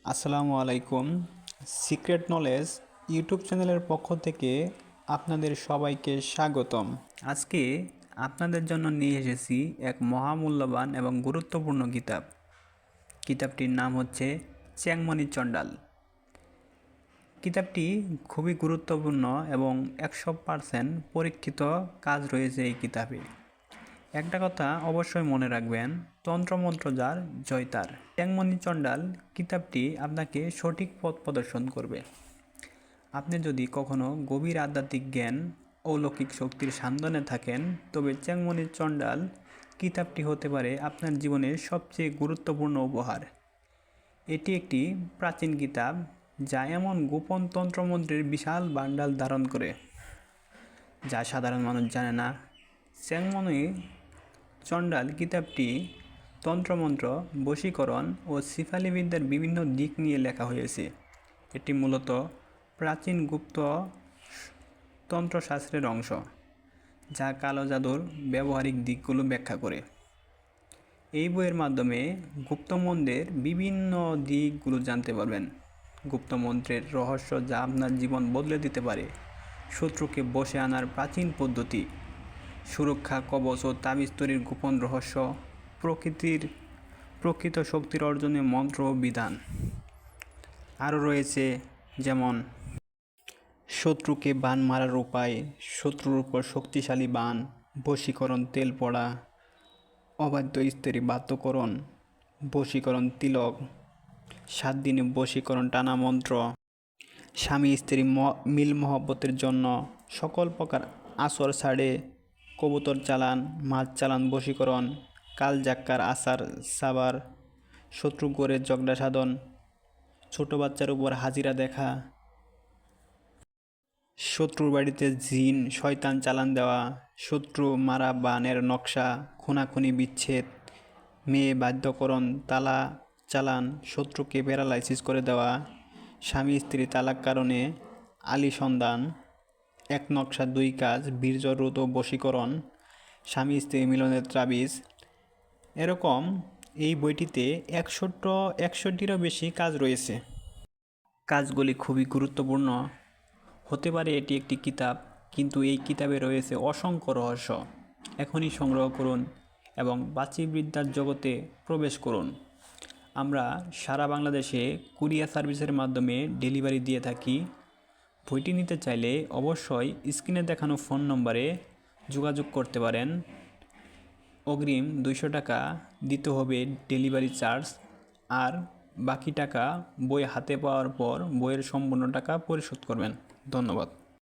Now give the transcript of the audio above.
আসসালামু আলাইকুম। Secret knowledge YouTube চ্যানেলের পক্ষ থেকে আপনাদের সবাইকে স্বাগতম। আজকে আপনাদের জন্য নিয়ে এসেছি এক মহামূল্যবান এবং গুরুত্বপূর্ণ কিতাব। কিতাবটির নাম হচ্ছে চ্যাংমণি চণ্ডাল। কিতাবটি খুবই গুরুত্বপূর্ণ এবং 100% পরীক্ষিত কাজ রয়েছে এই কিতাবে। একটা কথা অবশ্যই মনে রাখবেন, তন্ত্রমন্ত্র যার জয় তার। চ্যাংমণি চণ্ডাল কিতাবটি আপনাকে সঠিক পথ প্রদর্শন করবে। আপনি যদি কখনো গভীর আধ্যাত্মিক জ্ঞান অলৌকিক শক্তির সান্ধ্বনে থাকেন, তবে চ্যাংমণি চণ্ডাল কিতাবটি হতে পারে আপনার জীবনের সবচেয়ে গুরুত্বপূর্ণ উপহার। এটি একটি প্রাচীন কিতাব যা এমন গোপন তন্ত্রমন্ত্রের বিশাল ভাণ্ডার ধারণ করে যা সাধারণ মানুষ জানে না। চ্যাংমণি চণ্ডাল কিতাবটি তন্ত্রমন্ত্র, বশীকরণ ও সিফালিবিদ্যার বিভিন্ন দিক নিয়ে লেখা হয়েছে। এটি মূলত প্রাচীন গুপ্ত তন্ত্রশাস্ত্রের অংশ, যা কালো জাদুর ব্যবহারিক দিকগুলো ব্যাখ্যা করে। এই বইয়ের মাধ্যমে গুপ্তমন্ত্রের বিভিন্ন দিকগুলো জানতে পারবেন। গুপ্তমন্ত্রের রহস্য যা আপনার জীবন বদলে দিতে পারে, শত্রুকে বশে আনার প্রাচীন পদ্ধতি, সুরক্ষা কবচ ও তাবিজ তৈরির গোপন রহস্য, প্রকৃত শক্তির অর্জনে মন্ত্র ও বিধান। আরও রয়েছে যেমন শত্রুকে বান মারার উপায়, শত্রুর উপর শক্তিশালী বান, বশীকরণ তেল পড়া, অবাধ্য স্ত্রী বাধ্যকরণ, বশীকরণ তিলক, 7 দিনে বশীকরণ টানা মন্ত্র, স্বামী স্ত্রী মিল মহব্বতের জন্য সকল প্রকার আসর ছাড়ে, কবুতর চালান, মাছ চালান বশীকরণ, কালজাক্কার আসার সাবার, শত্রু গড়ে ঝগড়া সাধন, ছোট বাচ্চার উপর হাজিরা দেখা, শত্রুর বাড়িতে জিন শয়তান চালান দেওয়া, শত্রু মারা বানের নকশা, খুনাখুনি বিচ্ছেদ, মেয়ে বাধ্যকরণ তালা চালান, শত্রুকে প্যারালাইসিস করে দেওয়া, স্বামী স্ত্রী তালাক কারণে আলী সন্ধান, এক নকশা 2 কাজ, বীর্য রোধ ও বশীকরণ, স্বামী স্ত্রী মিলনের তাবিজ। এরকম এই বইটিতে 100টিরও বেশি কাজ রয়েছে। কাজগুলি খুবই গুরুত্বপূর্ণ। হতে পারে এটি একটি কিতাব, কিন্তু এই কিতাবে রয়েছে অসংখ্য রহস্য। এখনই সংগ্রহ করুন এবং বাচিবিদ্যার জগতে প্রবেশ করুন। আমরা সারা বাংলাদেশে কুরিয়ার সার্ভিসের মাধ্যমে ডেলিভারি দিয়ে থাকি। বইটি নিতে চাইলে অবশ্যই স্ক্রিনে দেখানো ফোন নম্বরে যোগাযোগ করতে পারেন। অগ্রিম 200 টাকা দিতে হবে ডেলিভারি চার্জ, আর বাকি টাকা বই হাতে পাওয়ার পর বইয়ের সম্পূর্ণ টাকা পরিশোধ করবেন। ধন্যবাদ।